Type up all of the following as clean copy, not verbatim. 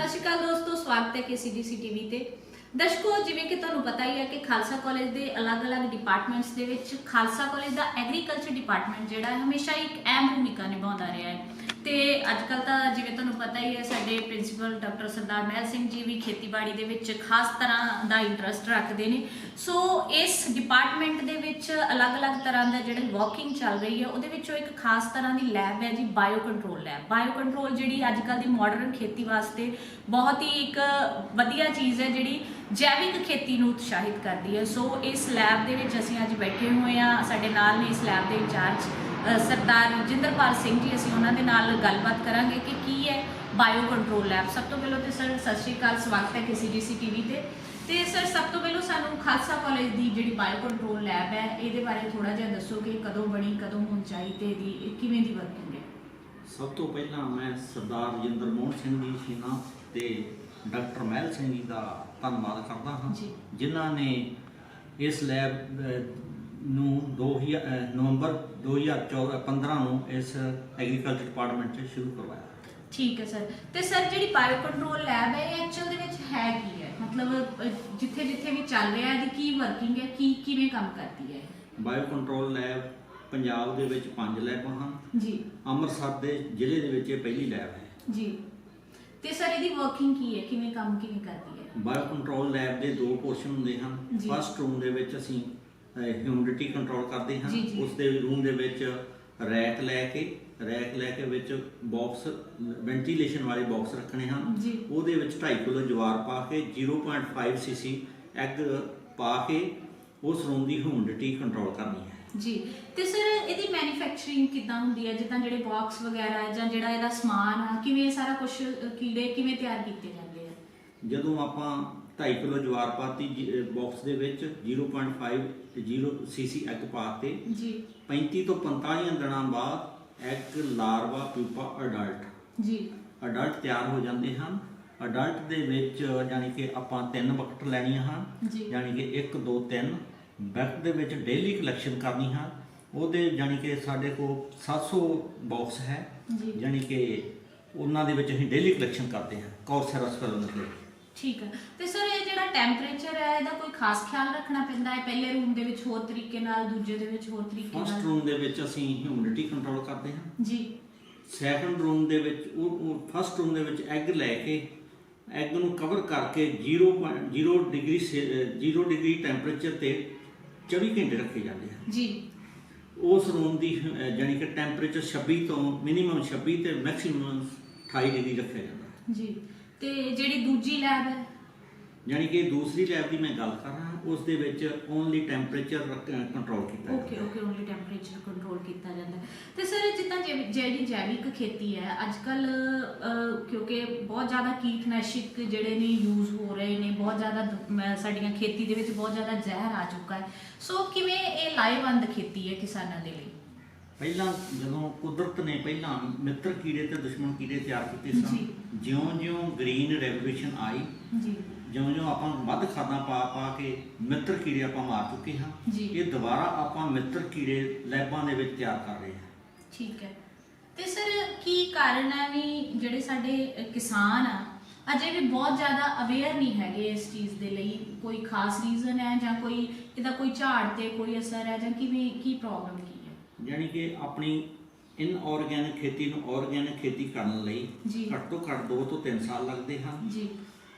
सत श्री अकाल दोस्तों, स्वागत है KCDC टीवी ते। दर्शकों, जिवें कि तुहानूं पता ही है कि खालसा कॉलेज के अलग अलग डिपार्टमेंट्स दे विच खालसा कॉलेज का एग्रीकल्चर डिपार्टमेंट जिहड़ा है हमेशा एक अहम भूमिका निभाउंदा रहा है। तो अजकल तो जिवें तुहानूं पता ही है साडे प्रिंसीपल डॉक्टर सरदार महल सिंह जी भी खेतीबाड़ी दे विच खास तरह का इंटरस्ट रखते हैं। सो इस डिपार्टमेंट दे विच अलग अलग तरह का जिहड़ी वर्किंग चल रही है उहदे विचों एक खास तरह की लैब है जी, bio control lab. Bio control जिहड़ी अजकल की मॉडर्न खेती वास्ते बहुत ही एक वधिया चीज़ है जिहड़ी जैविक खेती नूं उत्साहित करती है। सो इस लैब दे विच असीं अज बैठे हुए हैं, साडे नाल ने इस लैब के इंचार्ज सरदार रजिंदरपाल सिंह जी। असीं उन्हां दे नाल गलबात करांगे कि की है बायो कंट्रोल लैब। सब तो पहलों तो सर सत श्री अकाल, स्वागत है KCDC टीवी ते सर सब तो पहलों सानूं खालसा कॉलेज की जिहड़ी बायो कंट्रोल लैब है इहदे बारे थोड़ा जिहा दसो कि कदों बनी, कदों होनी चाहिए ते इहदी किवें दी वर्किंग है। सब तो पहला मैं सरदार रजिंदर मोहन सिंह जी सीना ते डॉक्टर महल सिंह जी का धन्यवाद करता हाँ, जिन्हों ने इस लैब ਨੂੰ 2000 नवंबर 2015 ਨੂੰ इस एग्रीकल्चर डिपार्टमेंट 'ਚ शुरू करवाया। ठीक है सर। तो सर जी बायो कंट्रोल लैब है ये एक्चुअल दे विच है की है, मतलब जिथे जिथे भी चल रहा है की वर्किंग है, की किवें काम करती है। बायो कंट्रोल लैब पंजाब दे विच 5 लैबां हैं जी। अमृतसर दे जिले दे विच पहली लैब है जी। तो सर इहदी वर्किंग की है, किवें काम किवें करती है। बायो कंट्रोल लैब दे 2 पोर्शन हुंदे हैं। फस्ट रूम दे विच असीं ਹਿਊਮਿਡਿਟੀ ਕੰਟਰੋਲ ਕਰਦੇ ਹਾਂ। ਉਸ ਦੇ ਰੂਮ ਦੇ ਵਿੱਚ ਰੈਕ ਲੈ ਕੇ ਵਿੱਚ ਬਾਕਸ ਵੈਂਟੀਲੇਸ਼ਨ ਵਾਲੇ ਬਾਕਸ ਰੱਖਣੇ ਹਨ। ਉਹਦੇ ਵਿੱਚ 2.5 ਕਿਲੋ ਜਵਾਰ ਪਾ ਕੇ 0.5 cc ਐਗ ਪਾ ਕੇ ਉਸ ਰੂਮ ਦੀ ਹਿਊਮਿਡਿਟੀ ਕੰਟਰੋਲ ਕਰਨੀ ਹੈ ਜੀ। ਤੇ ਸਰ ਇਹਦੀ ਮੈਨੂਫੈਕਚਰਿੰਗ ਕਿੱਦਾਂ ਹੁੰਦੀ ਹੈ, ਜਿੱਦਾਂ ਜਿਹੜੇ ਬਾਕਸ ਵਗੈਰਾ ਹੈ ਜਾਂ ਜਿਹੜਾ ਇਹਦਾ ਸਮਾਨ ਆ ਕਿਵੇਂ ਸਾਰਾ ਕੁਝ ਕੀੜੇ ਕਿਵੇਂ ਤਿਆਰ ਕੀਤੇ ਜਾਂਦੇ ਆ। ਜਦੋਂ ਆਪਾਂ 2.5 ਕਿਲੋ ਜਵਾਰ ਪਾਤੀ ਬਾਕਸ ਦੇ ਵਿੱਚ 0.5 cc ਐਗ ਪਾਤੇ ਜੀ 35 ਤੋਂ 45 ਦਿਨਾਂ ਬਾਅਦ ਐਗ ਲਾਰਵਾ ਪਿਊਪਾ ਅਡਲਟ ਤਿਆਰ ਹੋ ਜਾਂਦੇ ਹਨ। ਅਡਲਟ ਦੇ ਵਿੱਚ ਯਾਨੀ ਕਿ ਆਪਾਂ 3 ਬਕਟ ਲੈਣੀਆਂ ਹਨ, ਯਾਨੀ ਕਿ 1 2 3 ਬਕਟ ਦੇ ਵਿੱਚ ਡੇਲੀ ਕਲੈਕਸ਼ਨ ਕਰਨੀ ਹੈ। ਉਹਦੇ ਯਾਨੀ ਕਿ ਸਾਡੇ ਕੋਲ 700 ਬਾਕਸ ਹੈ, ਯਾਨੀ ਕਿ ਉਹਨਾਂ ਦੇ ਵਿੱਚ ਅਸੀਂ ਡੇਲੀ ਕਲੈਕਸ਼ਨ ਕਰਦੇ ਹਾਂ ਕੌਰਸਰਸ ਕਲੋਨੀ ਦੇ। ठीक है। तो सर ये जो टैंपरेचर है ਇਹਦਾ ਕੋਈ ਖਾਸ ਖਿਆਲ ਰੱਖਣਾ ਪੈਂਦਾ ਹੈ। ਪਹਿਲੇ ਰੂਮ ਦੇ ਵਿੱਚ ਹੋਰ ਤਰੀਕੇ ਨਾਲ, ਦੂਜੇ ਦੇ ਵਿੱਚ ਹੋਰ ਤਰੀਕੇ ਨਾਲ। ਫਸਟ ਰੂਮ ਦੇ ਵਿੱਚ ਅਸੀਂ ਹਿਊਮਿਡਿਟੀ ਕੰਟਰੋਲ ਕਰਦੇ ਹਾਂ ਜੀ। ਸੈਕੰਡ ਰੂਮ ਦੇ ਵਿੱਚ ਉਹ ਫਸਟ ਰੂਮ ਦੇ ਵਿੱਚ ਐਗ ਲੈ ਕੇ ਐਗ ਨੂੰ ਕਵਰ ਕਰਕੇ 0 ਡਿਗਰੀ ਟੈਂਪਰੇਚਰ ਤੇ 24 ਘੰਟੇ ਰੱਖੇ ਜਾਂਦੇ ਹਨ ਜੀ। ਉਸ ਰੂਮ ਦੀ ਯਾਨੀ ਕਿ ਟੈਂਪਰੇਚਰ 26 ਤੋਂ ਮਿਨੀਮਮ 26 ਤੇ ਮੈਕਸਿਮਮ 28 ਡਿਗਰੀ ਰੱਖਿਆ ਜਾਂਦਾ ਜੀ। ਤੇ ਜਿਹੜੀ ਦੂਜੀ ਲੈਬ ਹੈ ਯਾਨੀ ਕਿ ਦੂਸਰੀ ਲੈਬ ਦੀ ਮੈਂ ਗੱਲ ਕਰ ਰਹਾ ਉਸ ਦੇ ਵਿੱਚ ਓਨਲੀ ਟੈਂਪਰੇਚਰ ਕੰਟਰੋਲ ਕੀਤਾ ਜਾਂਦਾ। ਓਕੇ ਓਨਲੀ ਟੈਂਪਰੇਚਰ ਕੰਟਰੋਲ ਕੀਤਾ ਜਾਂਦਾ। ਤੇ ਸਰ ਜਿੱਦਾਂ ਜਿਹੜੀ ਜੈਵਿਕ ਖੇਤੀ ਹੈ ਅੱਜ ਕੱਲ ਕਿਉਂਕਿ ਬਹੁਤ ਜ਼ਿਆਦਾ ਕੀਟਨਾਸ਼ਕ ਜਿਹੜੇ ਨੇ ਯੂਜ਼ ਹੋ ਰਹੇ ਨੇ, ਬਹੁਤ ਜ਼ਿਆਦਾ ਸਾਡੀਆਂ ਖੇਤੀ ਦੇ ਵਿੱਚ ਬਹੁਤ ਜ਼ਿਆਦਾ ਜ਼ਹਿਰ ਆ ਚੁੱਕਾ ਹੈ। ਸੋ ਕਿਵੇਂ ਇਹ ਲਾਹੇਵੰਦ ਖੇਤੀ ਹੈ ਕਿਸਾਨਾਂ ਦੇ ਲਈ। ਪਹਿਲਾਂ ਜਦੋਂ ਕੁਦਰਤ ਨੇ ਪਹਿਲਾਂ ਮਿੱਤਰ ਕੀੜੇ ਤੇ ਦੁਸ਼ਮਣ ਕੀੜੇ ਤਿਆਰ ਕੀਤੇ ਸਨ, ਜਿਉਂ-ਜਿਉਂ ਗ੍ਰੀਨ ਰੈਵੋਲੂਸ਼ਨ ਆਈ, ਜਿਉਂ-ਜਿਉਂ ਆਪਾਂ ਵੱਧ ਖਾਦਾਂ ਪਾ ਕੇ ਮਿੱਤਰ ਕੀੜੇ ਆਪਾਂ ਮਾਰ ਚੁੱਕੇ ਹਾਂ, ਇਹ ਦੁਬਾਰਾ ਆਪਾਂ ਮਿੱਤਰ ਕੀੜੇ ਲੈਬਾਂ ਦੇ ਵਿੱਚ ਤਿਆਰ ਕਰ ਰਹੇ ਹਾਂ। ਠੀਕ ਹੈ। ਤੇ ਸਰ ਕੀ ਕਾਰਨ ਹੈ ਵੀ ਜਿਹੜੇ ਸਾਡੇ ਕਿਸਾਨ ਆ ਅਜੇ ਵੀ ਬਹੁਤ ਜ਼ਿਆਦਾ ਅਵੇਅਰ ਨਹੀਂ ਹੈਗੇ ਇਸ ਚੀਜ਼ ਦੇ ਲਈ, ਕੋਈ ਖਾਸ ਰੀਜ਼ਨ ਹੈ ਜਾਂ ਕੋਈ ਇਹਦਾ ਕੋਈ ਝਾੜ ਤੇ ਕੋਈ ਅਸਰ ਹੈ ਜਾਂ ਕਿਵੇਂ ਕੀ ਪ੍ਰੋਬਲਮ ਕੀ ਹੈ। ਯਾਨੀ ਕਿ ਆਪਣੀ ਇਨਆਰਗੈਨਿਕ ਖੇਤੀ ਨੂੰ ਆਰਗੈਨਿਕ ਖੇਤੀ ਕਰਨ ਲਈ ਘੱਟ ਤੋਂ ਘੱਟ 2 ਤੋਂ 3 ਸਾਲ ਲੱਗਦੇ ਹਨ।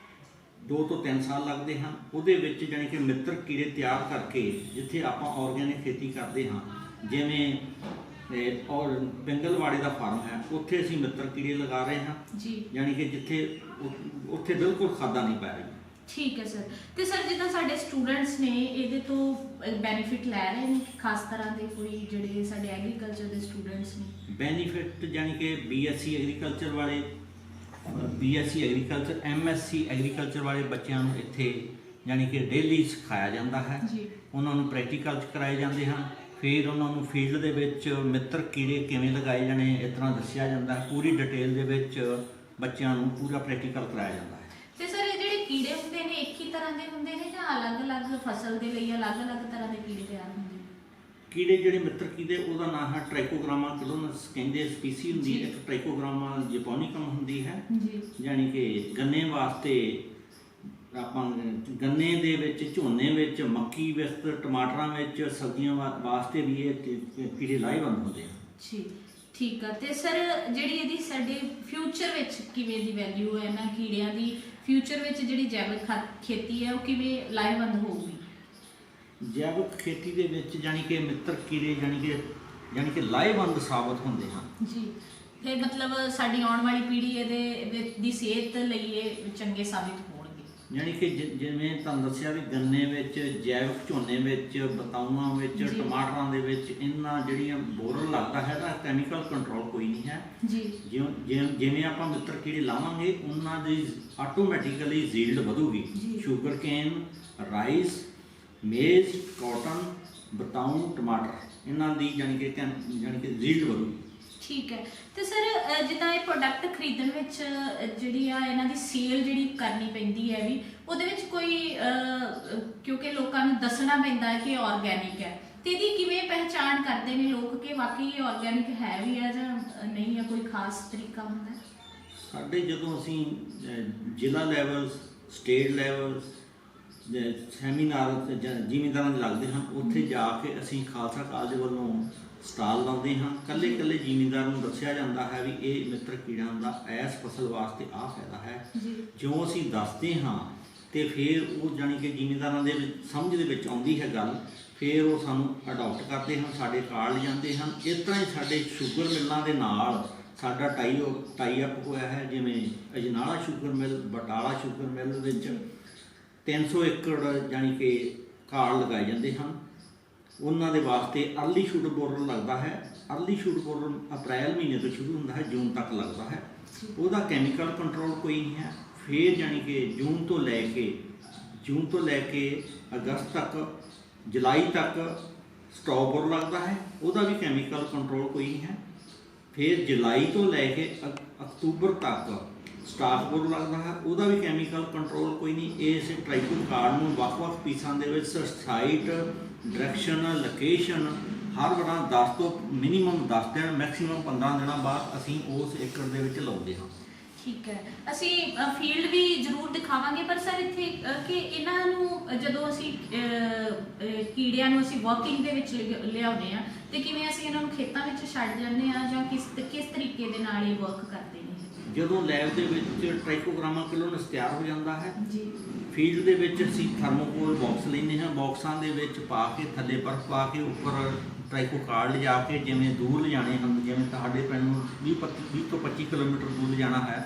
2 ਤੋਂ 3 ਸਾਲ ਲੱਗਦੇ ਹਨ। ਉਹਦੇ ਵਿੱਚ ਯਾਨੀ ਕਿ ਮਿੱਤਰ ਕੀੜੇ ਤਿਆਰ ਕਰਕੇ ਜਿੱਥੇ ਆਪਾਂ ਆਰਗੈਨਿਕ ਖੇਤੀ ਕਰਦੇ ਹਾਂ, ਜਿਵੇਂ ਔਰ ਪਿੰਗਲਵਾੜੇ ਦਾ ਫਾਰਮ ਹੈ, ਉੱਥੇ ਅਸੀਂ ਮਿੱਤਰ ਕੀੜੇ ਲਗਾ ਰਹੇ ਹਾਂ, ਯਾਨੀ ਕਿ ਜਿੱਥੇ ਉੱਥੇ ਬਿਲਕੁਲ ਖਾਦਾਂ ਨਹੀਂ ਪੈ ਰਹੀਆਂ। ਠੀਕ ਹੈ ਸਰ। ਤੇ ਸਰ ਜਿੱਦਾਂ ਸਾਡੇ ਸਟੂਡੈਂਟਸ ਨੇ ਇਹਦੇ ਤੋਂ ਬੈਨੀਫਿਟ ਲੈ ਰਹੇ ਨੇ ਖਾਸ ਤਰ੍ਹਾਂ ਦੇ ਕੋਈ ਜਿਹੜੇ ਸਾਡੇ ਐਗਰੀਕਲਚਰ ਦੇ ਸਟੂਡੈਂਟਸ ਨੇ ਬੈਨੀਫਿਟ ਯਾਨੀ ਕਿ BSc ਐਗਰੀਕਲਚਰ ਵਾਲੇ, BSc ਐਗਰੀਕਲਚਰ, MSc ਐਗਰੀਕਲਚਰ ਵਾਲੇ ਬੱਚਿਆਂ ਨੂੰ ਇੱਥੇ ਯਾਨੀ ਕਿ ਡੇਲੀ ਸਿਖਾਇਆ ਜਾਂਦਾ ਹੈ। ਉਹਨਾਂ ਨੂੰ ਪ੍ਰੈਕਟੀਕਲ ਕਰਾਏ ਜਾਂਦੇ ਹਨ। ਫਿਰ ਉਹਨਾਂ ਨੂੰ ਫੀਲਡ ਦੇ ਵਿੱਚ ਮਿੱਤਰ ਕੀੜੇ ਕਿਵੇਂ ਲਗਾਏ ਜਾਣੇ ਇਸ ਤਰ੍ਹਾਂ ਦੱਸਿਆ ਜਾਂਦਾ ਹੈ। ਪੂਰੀ ਡਿਟੇਲ ਦੇ ਵਿੱਚ ਬੱਚਿਆਂ ਨੂੰ ਪੂਰਾ ਪ੍ਰੈਕਟੀਕਲ ਕਰਾਇਆ ਜਾਂਦਾ ਹੈ। ਤੇ ਸਰ ਇਹ ਜਿਹੜੇ ਕੀੜੇ ਹੁੰਦੇ ਨੇ ਇੱਕ ਹੀ ਤਰ੍ਹਾਂ ਦੇ ਹੁੰਦੇ ਨੇ ਜਾਂ ਅਲੱਗ-ਅਲੱਗ ਫਸਲ ਦੇ ਲਈ ਅਲੱਗ-ਅਲੱਗ ਤਰ੍ਹਾਂ ਦੇ ਕੀੜੇ ਤਿਆਰ ਹੁੰਦੇ ਨੇ। ਕੀੜੇ ਜਿਹੜੇ ਮਿੱਤਰ ਕੀੜੇ ਉਹਦਾ ਨਾਮ ਹੈ ਟ੍ਰਾਈਕੋਗ੍ਰਾਮਾ ਕਿਲੋਨਸ ਕਹਿੰਦੇ ਸਪੀਸੀ ਹੁੰਦੀ ਹੈ। ਇੱਕ ਟ੍ਰਾਈਕੋਗ੍ਰਾਮਾ ਜਪੋਨਿਕਮ ਹੁੰਦੀ ਹੈ ਯਾਨੀ ਕਿ ਗੰਨੇ ਵਾਸਤੇ ਆਪਾਂ ਗੰਨੇ ਦੇ ਵਿੱਚ, ਝੋਨੇ ਵਿੱਚ, ਮੱਕੀ ਵਿੱਚ, ਟਮਾਟਰਾਂ ਵਿੱਚ, ਸਬਜ਼ੀਆਂ ਵਾਸਤੇ ਵੀ ਇਹ ਕੀੜੇ ਲਾਹੇਵੰਦ ਹੁੰਦੇ ਹਨ। ਠੀਕ ਆ। ਤੇ ਸਰ ਜਿਹੜੀ ਇਹਦੀ ਸਾਡੇ ਫਿਊਚਰ ਵਿੱਚ ਕਿਵੇਂ ਦੀ ਵੈਲਿਊ ਹੈ ਇਹਨਾਂ ਕੀੜਿਆਂ ਦੀ, ਫਿਊਚਰ ਵਿੱਚ ਜਿਹੜੀ ਜੈਵਿਕ ਖੇਤੀ ਹੈ ਉਹ ਕਿਵੇਂ ਲਾਹੇਵੰਦ ਹੋਊਗੀ? ਜੈਵਿਕ ਖੇਤੀ ਦੇ ਵਿੱਚ ਯਾਨੀ ਕਿ ਮਿੱਤਰ ਕੀੜੇ ਯਾਨੀ ਕਿ ਲਾਹੇਵੰਦ ਸਾਬਤ ਹੁੰਦੇ ਹਨ ਜੀ। ਤੇ ਮਤਲਬ ਸਾਡੀ ਆਉਣ ਵਾਲੀ ਪੀੜ੍ਹੀ ਇਹਦੇ ਦੀ ਸਿਹਤ ਲਈ ਇਹ ਚੰਗੇ ਸਾਬਿਤ ਹੋਣਗੇ। ਯਾਨੀ ਕਿ ਜਿਵੇਂ ਤੁਹਾਨੂੰ ਦੱਸਿਆ ਵੀ ਗੰਨੇ ਵਿੱਚ, ਜੈਵਿਕ ਝੋਨੇ ਵਿੱਚ, ਬਤਾਊਆਂ ਵਿੱਚ, ਟਮਾਟਰਾਂ ਦੇ ਵਿੱਚ ਇਹਨਾਂ ਜਿਹੜੀਆਂ ਬੋਰਲ ਲੱਗਦਾ ਹੈ ਤਾਂ ਕੈਮੀਕਲ ਕੰਟਰੋਲ ਕੋਈ ਨਹੀਂ ਹੈ ਜੀ। ਜਿਵੇਂ ਆਪਾਂ ਮਿੱਤਰ ਕੀੜੇ ਲਾਵਾਂਗੇ ਉਹਨਾਂ ਦੀ ਆਟੋਮੈਟਿਕਲੀ ਯੀਲਡ ਵਧੂਗੀ। ਸ਼ੂਗਰ ਕੇਨ, ਰਾਈਸ, ਮੇਜ਼, ਕਾਟਨ, ਬਤਾਊਂ, ਟਮਾਟਰ ਇਹਨਾਂ ਦੀ ਯਾਨੀ ਕਿ ਯੀਲਡ ਵਧੂਗੀ। ਠੀਕ ਹੈ। ਤੇ ਸਰ ਜਿੱਦਾਂ ਇਹ ਪ੍ਰੋਡਕਟ ਖਰੀਦਣ ਵਿੱਚ ਜਿਹੜੀ ਆ ਇਹਨਾਂ ਦੀ ਸੇਲ ਜਿਹੜੀ ਕਰਨੀ ਪੈਂਦੀ ਹੈ ਵੀ ਉਹਦੇ ਵਿੱਚ ਕੋਈ ਕਿਉਂਕਿ ਲੋਕਾਂ ਨੂੰ ਦੱਸਣਾ ਪੈਂਦਾ ਹੈ ਕਿ ਆਰਗੈਨਿਕ ਹੈ, ਤੇ ਇਹਦੀ ਕਿਵੇਂ ਪਹਿਚਾਣ ਕਰਦੇ ਨੇ ਲੋਕ ਕਿ ਵਾਕਈ ਇਹ ਆਰਗੈਨਿਕ ਹੈ ਵੀ ਹੈ ਜਾਂ ਨਹੀਂ ਹੈ? ਕੋਈ ਖਾਸ ਤਰੀਕਾ ਹੁੰਦਾ? ਸਾਡੇ ਜਦੋਂ ਅਸੀਂ ਜ਼ਿਲ੍ਹਾ ਲੈਵਲ, ਸਟੇਟ ਲੈਵਲ ਸੈਮੀਨਾਰ ਜ਼ਿਮੀਂਦਾਰਾਂ ਦੇ ਲੱਗਦੇ ਹਨ, ਉੱਥੇ ਜਾ ਕੇ ਅਸੀਂ ਖਾਲਸਾ ਕਾਲਜ ਵੱਲੋਂ ਸਟਾਲ ਲਾਉਂਦੇ ਹਾਂ। ਕੱਲੇ ਜ਼ਿਮੀਂਦਾਰ ਨੂੰ ਦੱਸਿਆ ਜਾਂਦਾ ਹੈ ਵੀ ਇਹ ਮਿੱਤਰ ਕੀੜਿਆਂ ਦਾ ਇਸ ਫਸਲ ਵਾਸਤੇ ਆਹ ਫਾਇਦਾ ਹੈ। ਜਿਉਂ ਅਸੀਂ ਦੱਸਦੇ ਹਾਂ ਤੇ ਫਿਰ ਉਹ ਜਾਣੀ ਕਿ ਜ਼ਿਮੀਂਦਾਰਾਂ ਦੇ ਸਮਝ ਦੇ ਵਿੱਚ ਆਉਂਦੀ ਹੈ ਗੱਲ, ਫਿਰ ਉਹ ਸਾਨੂੰ ਅਡਾਪਟ ਕਰਦੇ ਹਨ, ਸਾਡੇ ਕਾਰਡ ਲਿਜਾਂਦੇ ਹਨ। ਇਸ ਤਰ੍ਹਾਂ ਹੀ ਸਾਡੇ ਸ਼ੂਗਰ ਮਿੱਲਾਂ ਦੇ ਨਾਲ ਸਾਡਾ ਟਾਈ ਅਪ ਹੋਇਆ ਹੈ। ਜਿਵੇਂ Ajnala sugar mill, Batala sugar mill ਵਿੱਚ 300 ਏਕੜ ਜਾਣੀ ਕਿ ਕਾਰਡ ਲਗਾਏ ਜਾਂਦੇ ਹਨ। ਉਹਨਾਂ ਦੇ ਵਾਸਤੇ ਅਰਲੀ ਸ਼ੂਟ ਬੋਰਲ ਲੱਗਦਾ ਹੈ। ਅਰਲੀ ਸ਼ੂਟ ਬੋਰਲ ਅਪ੍ਰੈਲ ਮਹੀਨੇ ਤੋਂ ਸ਼ੁਰੂ ਹੁੰਦਾ ਹੈ, ਜੂਨ ਤੱਕ ਲੱਗਦਾ ਹੈ। ਉਹਦਾ ਕੈਮੀਕਲ ਕੰਟਰੋਲ ਕੋਈ ਨਹੀਂ ਹੈ। ਫਿਰ ਜਾਣੀ ਕਿ ਜੂਨ ਤੋਂ ਲੈ ਕੇ ਅਗਸਤ ਤੱਕ, ਜੁਲਾਈ ਤੱਕ ਸਟਾਪ ਬੋਰਲ ਲੱਗਦਾ ਹੈ, ਉਹਦਾ ਵੀ ਕੈਮੀਕਲ ਕੰਟਰੋਲ ਕੋਈ ਨਹੀਂ ਹੈ। ਫਿਰ ਜੁਲਾਈ ਤੋਂ ਲੈ ਕੇ ਅਕਤੂਬਰ ਤੱਕ ਸਟਾਕ ਬੋਰਡ ਲੱਗਦਾ ਹੈ, ਉਹਦਾ ਵੀ ਕੈਮੀਕਲ ਕੰਟਰੋਲ ਕੋਈ ਨਹੀਂ। ਇਸ ਟ੍ਰਾਈਕੋ ਕਾਰਡ ਨੂੰ ਵੱਖ-ਵੱਖ ਪੀਸਾਂ ਦੇ ਵਿੱਚ ਸਾਈਟ, ਡਾਇਰੈਕਸ਼ਨ, ਲੋਕੇਸ਼ਨ ਹਰ ਵਾਰ 10 ਤੋਂ ਮਿਨੀਮਮ 10 ਦਿਨ, ਮੈਕਸੀਮਮ 15 ਦਿਨਾਂ ਬਾਅਦ ਅਸੀਂ ਉਸ ਏਕੜ ਦੇ ਵਿੱਚ ਲਾਉਂਦੇ ਹਾਂ। ਠੀਕ ਹੈ। ਅਸੀਂ ਫੀਲਡ ਵੀ ਜ਼ਰੂਰ ਦਿਖਾਵਾਂਗੇ, ਪਰ ਸਰ ਇੱਥੇ ਕਿ ਇਹਨਾਂ ਨੂੰ ਜਦੋਂ ਅਸੀਂ ਕੀੜਿਆਂ ਨੂੰ ਅਸੀਂ ਵਰਕਿੰਗ ਦੇ ਵਿੱਚ ਲਿਆਉਂਦੇ ਆ ਤੇ ਕਿਵੇਂ ਅਸੀਂ ਇਹਨਾਂ ਨੂੰ ਖੇਤਾਂ ਵਿੱਚ ਛੱਡ ਜਾਂਦੇ ਆ ਜਾਂ ਕਿਸ ਤਰੀਕੇ ਦੇ ਨਾਲ ਇਹ ਵਰਕ ਕਰਦੇ ਨੇ? ਜਦੋਂ ਲੈਬ ਦੇ ਵਿੱਚ ਟ੍ਰਾਈਕੋਗ੍ਰਾਮਾ ਕਿਲੋਨਸ ਤਿਆਰ ਹੋ ਜਾਂਦਾ ਹੈ ਜੀ, ਫੀਲਡ ਦੇ ਵਿੱਚ ਅਸੀਂ ਥਰਮੋਕੋਲ ਬਾਕਸ ਲੈਂਦੇ ਹਾਂ। ਬਾਕਸਾਂ ਦੇ ਵਿੱਚ ਪਾ ਕੇ ਥੱਲੇ ਬਰਫ਼ ਪਾ ਕੇ ਉੱਪਰ ਟ੍ਰਾਈਕੋ ਕਾਰਡ ਲਿਜਾ ਕੇ ਜਿਵੇਂ ਦੂਰ ਲਿਜਾਣੇ ਹਨ, ਜਿਵੇਂ ਤੁਹਾਡੇ ਪਿੰਡ ਨੂੰ 20 ਤੋਂ 25 ਕਿਲੋਮੀਟਰ ਦੂਰ ਲਿਜਾਣਾ ਹੈ,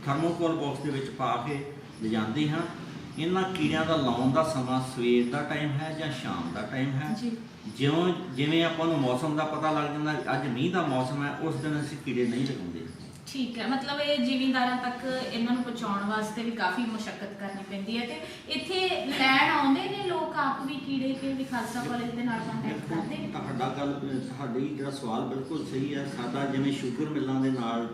ਥਰਮੋਕੋਲ ਬਾਕਸ ਦੇ ਵਿੱਚ ਪਾ ਕੇ ਲਿਜਾਂਦੇ ਹਾਂ। ਇਹਨਾਂ ਕੀੜਿਆਂ ਦਾ ਲਾਉਣ ਦਾ ਸਮਾਂ ਸਵੇਰ ਦਾ ਟਾਈਮ ਹੈ ਜਾਂ ਸ਼ਾਮ ਦਾ ਟਾਈਮ ਹੈ। ਜਿਵੇਂ ਆਪਾਂ ਨੂੰ ਮੌਸਮ ਦਾ ਪਤਾ ਲੱਗ ਜਾਂਦਾ ਅੱਜ ਮੀਂਹ ਦਾ ਮੌਸਮ ਹੈ, ਉਸ ਦਿਨ ਅਸੀਂ ਕੀੜੇ ਨਹੀਂ ਲਗਾਉਂਦੇ। ਠੀਕ ਹੈ। ਮਤਲਬ ਇਹ ਜ਼ਿਮੀਂਦਾਰਾਂ ਤੱਕ ਇਹਨਾਂ ਨੂੰ ਪਹੁੰਚਾਉਣ ਵਾਸਤੇ ਵੀ ਕਾਫੀ ਮੁਸ਼ੱਕਤ ਕਰਨੀ ਪੈਂਦੀ ਹੈ। ਤੇ ਇੱਥੇ ਲੈਣ ਆਉਂਦੇ ਨੇ ਲੋਕ ਆਪ ਵੀ ਕੀੜੇ ਕਿ ਵੀ ਖਾਲਸਾ ਕਾਲਜ ਦੇ ਨਾਲ ਕੰਟੈਕਟ ਕਰਦੇ ਨੇ? ਤੁਹਾਡੀ ਜਿਹੜਾ ਸਵਾਲ ਬਿਲਕੁਲ ਸਹੀ ਹੈ। ਸਾਡਾ ਜਿਵੇਂ ਸ਼ੂਗਰ ਮਿੱਲਾਂ ਦੇ ਨਾਲ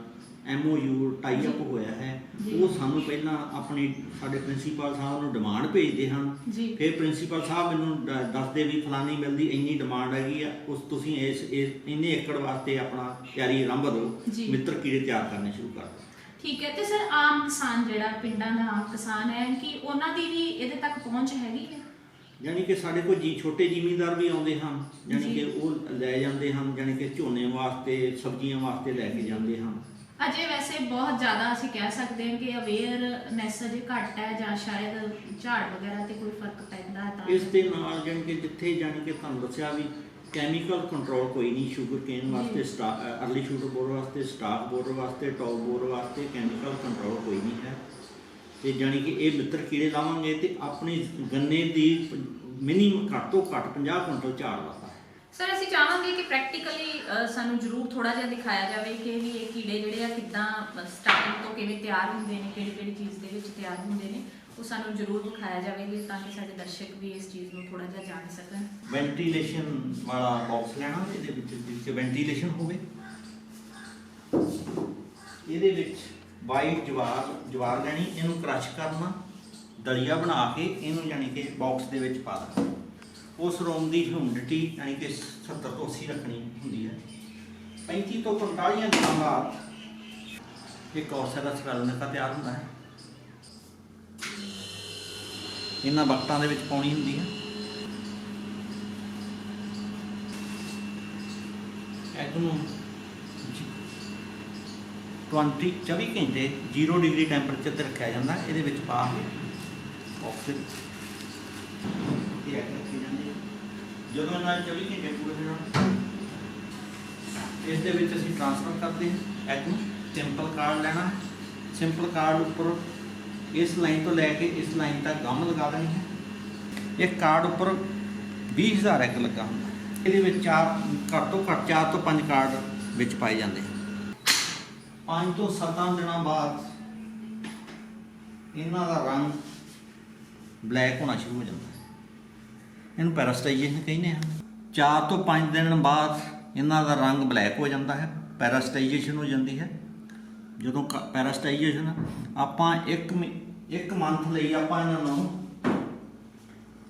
MOU ਟਾਈ ਅਪ ਹੋਇਆ ਹੈ, ਉਹ ਸਾਨੂੰ ਪਹਿਲਾਂ ਸਾਡੇ ਪ੍ਰਿੰਸੀਪਲ ਸਾਹਿਬ ਨੂੰ ਡਿਮਾਂਡ ਭੇਜਦੇ ਹਨ। ਫਿਰ ਪ੍ਰਿੰਸੀਪਲ ਸਾਹਿਬ ਮੈਨੂੰ ਦੱਸਦੇ ਵੀ ਫਲਾਨੀ ਮਿਲ ਦੀ ਇੰਨੀ ਡਿਮਾਂਡ ਹੈਗੀ ਆ, ਤੁਸੀਂ ਇੰਨੇ ਏਕੜ ਵਾਸਤੇ ਆਪਣਾ ਤਿਆਰੀ ਆਰੰਭ ਦਿਓ, ਮਿੱਤਰ ਕੀੜੇ ਤਿਆਰ ਕਰਨੇ ਸ਼ੁਰੂ ਕਰ ਦਿਓ। ਠੀਕ ਹੈ। ਤੇ ਸਰ ਆਮ ਕਿਸਾਨ ਜਿਹੜਾ ਪਿੰਡਾਂ ਦਾ ਆਮ ਕਿਸਾਨ ਹੈ ਕਿ ਉਹਨਾਂ ਦੀ ਵੀ ਇਹਦੇ ਤੱਕ ਪਹੁੰਚ ਹੈਗੀ ਹੈ? ਜਾਣੀ ਕਿ ਸਾਡੇ ਕੋਲ ਛੋਟੇ ਜ਼ਿਮੀਂਦਾਰ ਵੀ ਆਉਂਦੇ ਹਨ, ਜਾਣੀ ਕਿ ਉਹ ਲੈ ਜਾਂਦੇ ਹਨ, ਜਾਣੀ ਕਿ ਝੋਨੇ ਵਾਸਤੇ, ਸਬਜ਼ੀਆਂ ਵਾਸਤੇ ਲੈ ਕੇ ਜਾਂਦੇ ਹਨ। ਅਜੇ ਵੈਸੇ ਬਹੁਤ ਜ਼ਿਆਦਾ ਅਸੀਂ ਕਹਿ ਸਕਦੇ ਹਾਂ ਕਿ ਅਵੇਅਰਨੈਸ ਅਜੇ ਘੱਟ ਹੈ ਜਾਂ ਸ਼ਾਇਦ ਝਾੜ ਵਗੈਰਾ ਤੇ ਕੋਈ ਫਰਕ ਪੈਂਦਾ ਹੈ ਤਾਂ ਇਸ ਦੇ ਨਾਲ ਜਾਣੀ ਕਿ ਜਿੱਥੇ ਜਾਣੀ ਕਿ ਤੁਹਾਨੂੰ ਦੱਸਿਆ ਵੀ ਕੈਮੀਕਲ ਕੰਟਰੋਲ ਕੋਈ ਨਹੀਂ। ਸ਼ੂਗਰ ਕੇਨ ਵਾਸਤੇ ਅਰਲੀ ਸ਼ੂਗਰ ਬੋਰਡ ਵਾਸਤੇ, ਸਟਾਕ ਬੋਰਡ ਵਾਸਤੇ, ਟੌਪ ਬੋਰਡ ਵਾਸਤੇ ਕੈਮੀਕਲ ਕੰਟਰੋਲ ਕੋਈ ਨਹੀਂ ਹੈ। ਤੇ ਜਾਣੀ ਕਿ ਇਹ ਮਿੱਤਰ ਕੀੜੇ ਲਾਵਾਂਗੇ ਤੇ ਆਪਣੀ ਗੰਨੇ ਦੀ ਮਿਨੀਮਮ ਘੱਟ ਤੋਂ ਘੱਟ 50 ਕੁਇੰਟਲ ਝਾੜ ਲੱਗਦਾ ਹੈ। ਸਰ ਅਸੀਂ ਚਾਹਾਂਗੇ ਕਿ ਪ੍ਰੈਕਟੀਕਲੀ ਸਾਨੂੰ ਜ਼ਰੂਰ ਥੋੜਾ ਜਿਹਾ ਦਿਖਾਇਆ ਜਾਵੇ ਕਿ ਵੀ ਇਹ ਕੀੜੇ ਜਿਹੜੇ ਆ ਕਿੱਦਾਂ ਸਟਾਰਟਿੰਗ ਤੋਂ ਕਿਵੇਂ ਤਿਆਰ ਹੁੰਦੇ ਨੇ, ਕਿਹੜੀ ਚੀਜ਼ ਦੇ ਵਿੱਚ ਤਿਆਰ ਹੁੰਦੇ ਨੇ, ਉਹ ਸਾਨੂੰ ਜ਼ਰੂਰ ਦਿਖਾਇਆ ਜਾਵੇਗਾ ਤਾਂ ਕਿ ਸਾਡੇ ਦਰਸ਼ਕ ਵੀ ਇਸ ਚੀਜ਼ ਨੂੰ ਥੋੜਾ ਜਿਹਾ ਜਾਣ ਸਕਣ। ਵੈਂਟੀਲੇਸ਼ਨ ਵਾਲਾ ਬਾਕਸ ਲੈਣਾ, ਇਹਦੇ ਵਿੱਚ ਵੈਂਟੀਲੇਸ਼ਨ ਹੋਵੇ। ਇਹਦੇ ਵਿੱਚ ਵਾਈਟ ਜਵਾਰ ਲੈਣੀ, ਇਹਨੂੰ ਕ੍ਰਸ਼ ਕਰਨਾ, ਦਲੀਆ ਬਣਾ ਕੇ ਇਹਨੂੰ ਯਾਨੀ ਕਿ ਬਾਕਸ ਦੇ ਵਿੱਚ ਪਾ ਦੇਣਾ। ਉਸ ਰੂਮ ਦੀ ਹਿਊਮਿਡਿਟੀ ਯਾਨੀ ਕਿ 70 ਤੋਂ 80 ਰੱਖਣੀ ਹੁੰਦੀ ਹੈ। 35 ਤੋਂ 45 ਦਿਨਾਂ ਬਾਅਦ ਇੱਕ ਔਰਸਾ ਦਾ ਸੈਰਾਮਿਕਾ ਤਿਆਰ ਹੁੰਦਾ ਹੈ। ਇਹਨਾਂ ਵਕਤਾਂ ਦੇ ਵਿੱਚ ਪਾਉਣੀ ਹੁੰਦੀ ਹੈ। ਇਹਨੂੰ 24 ਘੰਟੇ 0 ਡਿਗਰੀ ਟੈਂਪਰੇਚਰ ਤੇ ਰੱਖਿਆ ਜਾਂਦਾ। ਇਹਦੇ ਵਿੱਚ ਪਾ ਕੇ ਆਕਸੀਜਨ ਇਹ ਐਕ ਰੱਖੀ ਜਾਂਦੀ ਹੈ। ਜਦੋਂ ਇਹਨਾਂ 24 ਘੰਟੇ ਪੂਰੇ ਹੋ ਜਾਣ, ਇਸ ਦੇ ਵਿੱਚ ਅਸੀਂ ਟ੍ਰਾਂਸਫਰ ਕਰਦੇ ਹਾਂ ਐਕ ਨੂੰ। ਸਿੰਪਲ ਕਾਰਡ ਲੈਣਾ। ਸਿੰਪਲ ਕਾਰਡ ਉੱਪਰ ਇਸ ਲਾਈਨ ਤੋਂ ਲੈ ਕੇ ਇਸ ਲਾਈਨ ਤੱਕ ਗਮ ਲਗਾ ਦੇਣੀ ਹੈ। ਇਹ ਕਾਰਡ ਉੱਪਰ 20,000 ਐਕ ਲੱਗਾ ਹੁੰਦਾ। ਇਹਦੇ ਵਿੱਚ ਘੱਟ ਤੋਂ ਘੱਟ 4 ਤੋਂ 5 ਕਾਰਡ ਵਿੱਚ ਪਾਏ ਜਾਂਦੇ ਹਨ। 5 ਤੋਂ 7 ਦਿਨਾਂ ਬਾਅਦ ਇਹਨਾਂ ਦਾ ਰੰਗ ਬਲੈਕ ਹੋਣਾ ਸ਼ੁਰੂ ਹੋ ਜਾਂਦਾ ਹੈ। ਇਹਨੂੰ ਪੈਰਾਸਟਾਈਜੇਸ਼ਨ ਕਹਿੰਦੇ ਹਨ। 4 ਤੋਂ 5 ਦਿਨ ਬਾਅਦ ਇਹਨਾਂ ਦਾ ਰੰਗ ਬਲੈਕ ਹੋ ਜਾਂਦਾ ਹੈ, ਪੈਰਾਸਟਾਈਜੇਸ਼ਨ ਹੋ ਜਾਂਦੀ ਹੈ। ਜਦੋਂ ਪੈਰਾਸਟਾਈਜੇਸ਼ਨ ਆਪਾਂ ਇੱਕ ਮੰਥ ਲਈ ਆਪਾਂ ਇਹਨਾਂ ਨੂੰ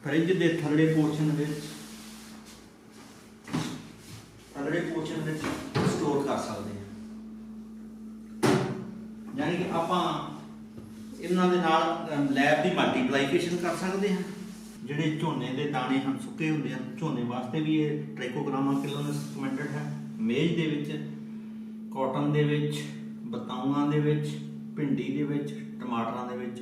ਫਰਿੱਜ ਦੇ ਥੱਲੇ ਪੋਰਸ਼ਨ ਵਿੱਚ ਸਟੋਰ ਕਰ ਸਕਦੇ ਹਾਂ। ਯਾਨੀ ਕਿ ਆਪਾਂ ਇਹਨਾਂ ਦੇ ਨਾਲ ਲੈਬ ਦੀ ਮਲਟੀਪਲਾਈਕੇਸ਼ਨ ਕਰ ਸਕਦੇ ਹਾਂ। ਜਿਹੜੇ ਝੋਨੇ ਦੇ ਦਾਣੇ ਹਨ ਸੁੱਕੇ ਹੁੰਦੇ ਹਨ, ਝੋਨੇ ਵਾਸਤੇ ਵੀ ਇਹ ਟ੍ਰਾਈਕੋਗਰਾਮਾ ਕਿਲੋਨਸ ਰਿਕਮੈਂਡਡ ਹੈ। ਮੇਜ਼ ਦੇ ਵਿੱਚ, ਕਾਟਨ ਦੇ ਵਿੱਚ, ਬਤਾਊਆਂ ਦੇ ਵਿੱਚ, ਭਿੰਡੀ ਦੇ ਵਿੱਚ, ਟਮਾਟਰਾਂ ਦੇ ਵਿੱਚ,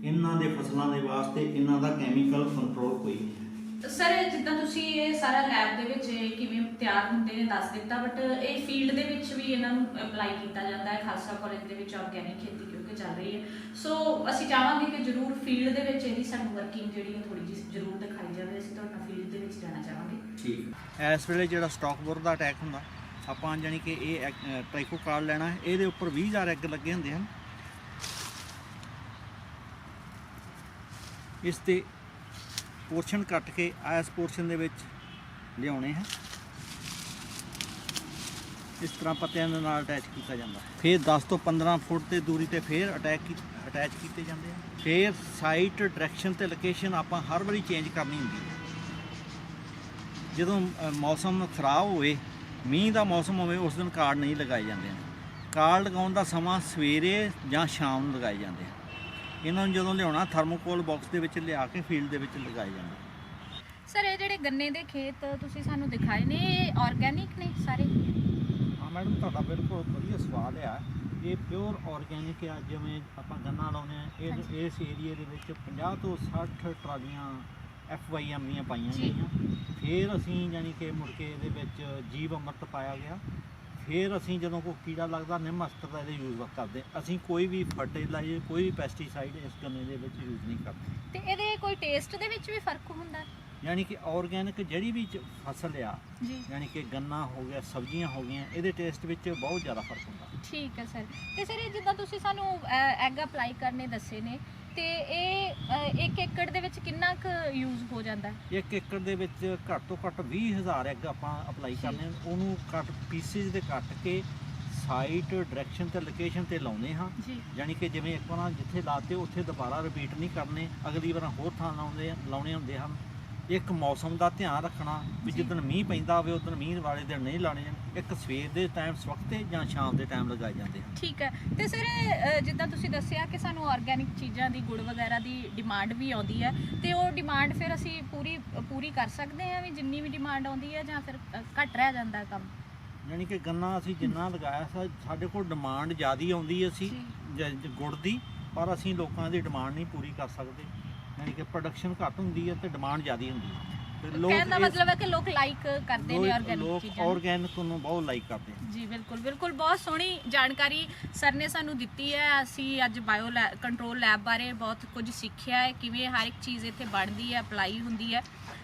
ਇਹਨਾਂ ਦੇ ਫਸਲਾਂ ਦੇ ਵਾਸਤੇ ਇਹਨਾਂ ਦਾ ਕੈਮੀਕਲ ਕੰਟਰੋਲ ਕੋਈ ਨਹੀਂ ਹੈ। ਸਰ ਜਿੱਦਾਂ ਤੁਸੀਂ ਇਹ ਸਾਰਾ ਲੈਬ ਦੇ ਵਿੱਚ ਕਿਵੇਂ ਤਿਆਰ ਹੁੰਦੇ ਨੇ ਦੱਸ ਦਿੱਤਾ, ਬਟ ਇਹ ਫੀਲਡ ਦੇ ਵਿੱਚ ਵੀ ਇਹਨਾਂ ਨੂੰ ਅਪਲਾਈ ਕੀਤਾ ਜਾਂਦਾ ਹੈ। ਖਾਲਸਾ ਕਾਲਜ ਦੇ ਵਿੱਚ ਆਰਗੈਨਿਕ ਖੇਤੀ ਕਿਉਂਕਿ ਚੱਲ ਰਹੀ ਹੈ, ਸੋ ਅਸੀਂ ਚਾਹਾਂਗੇ ਕਿ ਜ਼ਰੂਰ ਫੀਲਡ ਦੇ ਵਿੱਚ ਇਹਦੀ ਸਾਨੂੰ ਵਰਕਿੰਗ ਜਿਹੜੀ ਹੈ ਥੋੜੀ ਜਿਹੀ ਜ਼ਰੂਰ ਦਿਖਾਈ ਜਾਵੇ। ਅਸੀਂ ਤੁਹਾਡਾ ਫੀਲਡ ਦੇ ਵਿੱਚ ਜਾਣਾ ਚਾਹਾਂਗੇ। ਠੀਕ। ਇਸ ਵੇਲੇ ਜਿਹੜਾ ਸਟਾਕ ਬੋਰ ਦਾ ਅਟੈਕ ਹੁੰਦਾ, ਆਪਾਂ ਜਾਣੀ ਕਿ ਇਹ ਟ੍ਰਾਈਕੋ ਕਾਰਡ ਲੈਣਾ ਹੈ। ਇਹਦੇ ਉੱਪਰ 20,000 ਐਗ ਲੱਗੇ ਹੁੰਦੇ ਹਨ। ਇਸ ਤੇ ਪੋਰਸ਼ਨ ਕੱਟ ਕੇ ਇਸ ਪੋਰਸ਼ਨ ਦੇ ਵਿੱਚ ਲਿਆਉਣੇ ਹੈ। ਇਸ ਤਰ੍ਹਾਂ ਪੱਤਿਆਂ ਦੇ ਨਾਲ ਅਟੈਚ ਕੀਤਾ ਜਾਂਦਾ ਹੈ। ਫਿਰ 10 ਤੋਂ 15 ਫੁੱਟ ਦੀ ਦੂਰੀ ਤੇ ਫਿਰ ਅਟੈਚ ਕੀਤੇ ਜਾਂਦੇ ਆ। ਫਿਰ ਸਾਈਟ, ਡਾਇਰੈਕਸ਼ਨ ਤੇ ਲੋਕੇਸ਼ਨ ਆਪਾਂ ਹਰ ਵਾਰੀ ਚੇਂਜ ਕਰਨੀ ਹੁੰਦੀ ਹੈ। ਜਦੋਂ ਮੌਸਮ ਖਰਾਬ ਹੋਵੇ, ਮੀਂਹ ਦਾ ਮੌਸਮ ਹੋਵੇ, ਉਸ ਦਿਨ ਕਾਰਡ ਨਹੀਂ ਲਗਾਏ ਜਾਂਦੇ ਹਨ। ਕਾਰਡ ਲਗਾਉਣ ਦਾ ਸਮਾਂ ਸਵੇਰੇ ਜਾਂ ਸ਼ਾਮ ਨੂੰ ਲਗਾਏ ਜਾਂਦੇ ਹਨ। ਇਹਨਾਂ ਨੂੰ ਜਦੋਂ ਲਿਆਉਣਾ ਥਰਮੋਕੋਲ ਬਾਕਸ ਦੇ ਵਿੱਚ ਲਿਆ ਕੇ ਫੀਲਡ ਦੇ ਵਿੱਚ ਲਗਾਏ ਜਾਂਦੇ। ਸਰ ਇਹ ਜਿਹੜੇ ਗੰਨੇ ਦੇ ਖੇਤ ਤੁਸੀਂ ਸਾਨੂੰ ਦਿਖਾਏ ਨੇ, ਇਹ ਆਰਗੈਨਿਕ ਨੇ ਸਾਰੇ? ਹਾਂ ਮੈਡਮ, ਤੁਹਾਡਾ ਬਿਲਕੁਲ ਵਧੀਆ ਸਵਾਲ ਆ। ਇਹ ਪਿਓਰ ਆਰਗੈਨਿਕ ਆ। ਜਿਵੇਂ ਆਪਾਂ ਗੰਨਾ ਲਾਉਂਦੇ ਆ, ਇਸ ਏਰੀਏ ਦੇ ਵਿੱਚ 50 ਤੋਂ 60 ਟਰਾਲੀਆਂ FYM ਦੀਆਂ ਪਾਈਆਂ ਗਈਆਂ। ਫਿਰ ਅਸੀਂ ਯਾਨੀ ਕਿ ਮੁੜ ਕੇ ਇਹਦੇ ਵਿੱਚ ਜੀਵ ਅੰਮ੍ਰਿਤ ਪਾਇਆ ਗਿਆ। ਫਿਰ ਅਸੀਂ ਜਦੋਂ ਕੋਈ ਕੀੜਾ ਲੱਗਦਾ ਨਿੰਮ ਅਸਤਰ ਦਾ ਇਹਦੇ ਯੂਜ਼ ਕਰਦੇ। ਅਸੀਂ ਕੋਈ ਵੀ ਫਰਟੀਲਾਈਜ਼ਰ, ਕੋਈ ਵੀ ਪੈਸਟੀਸਾਈਡ ਇਸ ਗੰਨੇ ਦੇ ਵਿੱਚ ਯੂਜ਼ ਨਹੀਂ ਕਰਦੇ। ਤੇ ਇਹਦੇ ਕੋਈ ਟੇਸਟ ਦੇ ਵਿੱਚ ਵੀ ਫਰਕ ਹੁੰਦਾ? ਯਾਨੀ ਕਿ ਆਰਗੈਨਿਕ ਜਿਹੜੀ ਵੀ ਫਸਲ ਆ, ਜੀ, ਯਾਨੀ ਕਿ ਗੰਨਾ ਹੋ ਗਿਆ, ਸਬਜ਼ੀਆਂ ਹੋ ਗਈਆਂ, ਇਹਦੇ ਟੇਸਟ ਵਿੱਚ ਬਹੁਤ ਜ਼ਿਆਦਾ ਫਰਕ ਹੁੰਦਾ। ਠੀਕ ਹੈ ਸਰ। ਤੇ ਸਰ ਇਹ ਜਿੱਦਾਂ ਤੁਸੀਂ ਸਾਨੂੰ ਐਗ ਅਪਲਾਈ ਕਰਨੇ ਦੱਸੇ ਨੇ, ਤੇ ਇਹ 1 ਏਕੜ ਦੇ ਵਿੱਚ ਕਿੰਨਾ ਕੁ ਯੂਜ਼ ਹੋ ਜਾਂਦਾ ਹੈ? 1 ਏਕੜ ਦੇ ਵਿੱਚ ਘੱਟ ਤੋਂ ਘੱਟ 20,000 ਐਗ ਆਪਾਂ ਅਪਲਾਈ ਕਰਨੇ। ਉਹਨੂੰ ਪੀਸਿਸ ਦੇ ਕੱਟ ਕੇ ਸਾਈਟ, ਡਾਇਰੈਕਸ਼ਨ ਤੇ ਲੋਕੇਸ਼ਨ ਤੇ ਲਾਉਨੇ ਹਾਂ। ਯਾਨੀ ਕਿ ਜਿਵੇਂ ਇੱਕ ਵਾਰ ਜਿੱਥੇ ਲਾਤੇ ਉੱਥੇ ਦੁਬਾਰਾ ਰਿਪੀਟ ਨਹੀਂ ਕਰਨੇ, ਅਗਲੀ ਵਾਰ ਹੋਰ ਥਾਂ ਲਾਉਣੇ ਹੁੰਦੇ ਹਨ। ਇੱਕ ਮੌਸਮ ਦਾ ਧਿਆਨ ਰੱਖਣਾ ਵੀ ਜਿੱਦਣ ਮੀਂਹ ਪੈਂਦਾ ਹੋਵੇ ਉਦੋਂ ਮੀਂਹ ਵਾਲੇ ਦਿਨ ਨਹੀਂ ਲਾਣੇ ਜਾਂਦੇ। ਇੱਕ ਸਵੇਰ ਦੇ ਟਾਈਮ ਸਵਖਤੇ ਜਾਂ ਸ਼ਾਮ ਦੇ ਟਾਈਮ ਲਗਾਏ ਜਾਂਦੇ ਹਨ। ਠੀਕ ਹੈ। ਤੇ ਸਰ ਜਿੱਦਾਂ ਤੁਸੀਂ ਦੱਸਿਆ ਕਿ ਸਾਨੂੰ ਆਰਗੈਨਿਕ ਚੀਜ਼ਾਂ ਦੀ, ਗੁੜ ਵਗੈਰਾ ਦੀ ਡਿਮਾਂਡ ਵੀ ਆਉਂਦੀ ਹੈ, ਤੇ ਉਹ ਡਿਮਾਂਡ ਫਿਰ ਅਸੀਂ ਪੂਰੀ ਕਰ ਸਕਦੇ ਹਾਂ ਵੀ ਜਿੰਨੀ ਵੀ ਡਿਮਾਂਡ ਆਉਂਦੀ ਹੈ, ਜਾਂ ਫਿਰ ਘੱਟ ਰਹਿ ਜਾਂਦਾ ਕੰਮ? ਯਾਨੀ ਕਿ ਗੰਨਾ ਅਸੀਂ ਜਿੰਨਾ ਲਗਾਇਆ ਸਾਡੇ ਕੋਲ ਡਿਮਾਂਡ ਜ਼ਿਆਦਾ ਆਉਂਦੀ ਹੈ ਅਸੀਂ ਗੁੜ ਦੀ, ਪਰ ਅਸੀਂ ਲੋਕਾਂ ਦੀ ਡਿਮਾਂਡ ਨਹੀਂ ਪੂਰੀ ਕਰ ਸਕਦੇ। ਯਾਨੀ ਕਿ ਪ੍ਰੋਡਕਸ਼ਨ ਘੱਟ ਹੁੰਦੀ ਹੈ ਤੇ ਡਿਮਾਂਡ ਜ਼ਿਆਦਾ ਹੁੰਦੀ ਹੈ। ਕਹਿਣ ਦਾ ਮਤਲਬ ਹੈ ਕਿ ਲੋਕ ਲਾਈਕ ਕਰਦੇ ਨੇ ਆਰਗੈਨਿਕ ਚੀਜ਼ਾਂ। ਆਰਗੈਨਿਕ ਨੂੰ ਬਹੁਤ ਲਾਈਕ ਕਰਦੇ ਹਨ। ਜੀ ਬਿਲਕੁਲ ਬਿਲਕੁਲ, ਬਹੁਤ ਸੋਹਣੀ ਜਾਣਕਾਰੀ ਸਰ ਨੇ ਸਾਨੂੰ ਦਿੱਤੀ ਹੈ। ਅਸੀਂ ਅੱਜ ਬਾਇਓ ਕੰਟਰੋਲ ਲੈਬ ਬਾਰੇ ਬਹੁਤ ਕੁਝ ਸਿੱਖਿਆ ਹੈ, ਕਿਵੇਂ ਹਰ ਇੱਕ ਚੀਜ਼ ਇੱਥੇ ਬਣਦੀ ਹੈ, ਅਪਲਾਈ ਹੁੰਦੀ ਹੈ,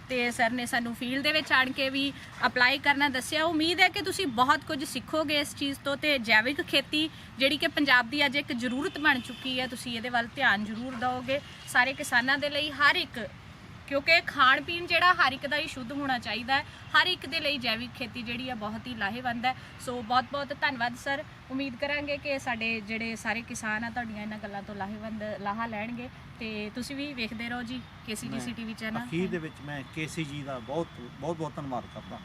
ਤੇ ਸਰ ਨੇ ਸਾਨੂੰ ਫੀਲਡ ਦੇ ਵਿੱਚ ਆਣ ਕੇ ਵੀ ਅਪਲਾਈ ਕਰਨਾ ਦੱਸਿਆ। ਉਮੀਦ ਹੈ ਕਿ ਤੁਸੀਂ ਬਹੁਤ ਕੁਝ ਸਿੱਖੋਗੇ ਇਸ ਚੀਜ਼ ਤੋਂ, ਤੇ ਜੈਵਿਕ ਖੇਤੀ ਜਿਹੜੀ ਕਿ ਪੰਜਾਬ ਦੀ ਅੱਜ ਇੱਕ ਜ਼ਰੂਰਤ ਬਣ ਚੁੱਕੀ ਹੈ, ਤੁਸੀਂ ਇਹਦੇ ਵੱਲ ਧਿਆਨ ਜ਼ਰੂਰ ਦਿਓਗੇ। ਸਾਰੇ ਕਿਸਾਨਾਂ ਦੇ ਲਈ ਹਰ ਇੱਕ ਕਿਉਂਕਿ ਖਾਣ ਪੀਣ ਜਿਹੜਾ ਹਰ ਇੱਕ ਦਾ ਹੀ ਸ਼ੁੱਧ ਹੋਣਾ ਚਾਹੀਦਾ ਹੈ। ਹਰ ਇੱਕ ਦੇ ਲਈ ਜੈਵਿਕ ਖੇਤੀ ਜਿਹੜੀ ਆ ਬਹੁਤ ਹੀ ਲਾਹੇਵੰਦ ਹੈ। ਸੋ ਬਹੁਤ ਬਹੁਤ ਧੰਨਵਾਦ ਸਰ। ਉਮੀਦ ਕਰਾਂਗੇ ਕਿ ਸਾਡੇ ਜਿਹੜੇ ਸਾਰੇ ਕਿਸਾਨ ਆ ਤੁਹਾਡੀਆਂ ਇਹਨਾਂ ਗੱਲਾਂ ਤੋਂ ਲਾਹੇਵੰਦ ਲਾਹਾ ਲੈਣਗੇ ਤੇ ਤੁਸੀਂ ਵੀ ਵੇਖਦੇ ਰਹੋ ਜੀ KCGC TV ਚੈਨਲ। ਅਖੀਰ ਦੇ ਵਿੱਚ ਮੈਂ KCG ਦਾ ਬਹੁਤ ਧੰਨਵਾਦ ਕਰਦਾ।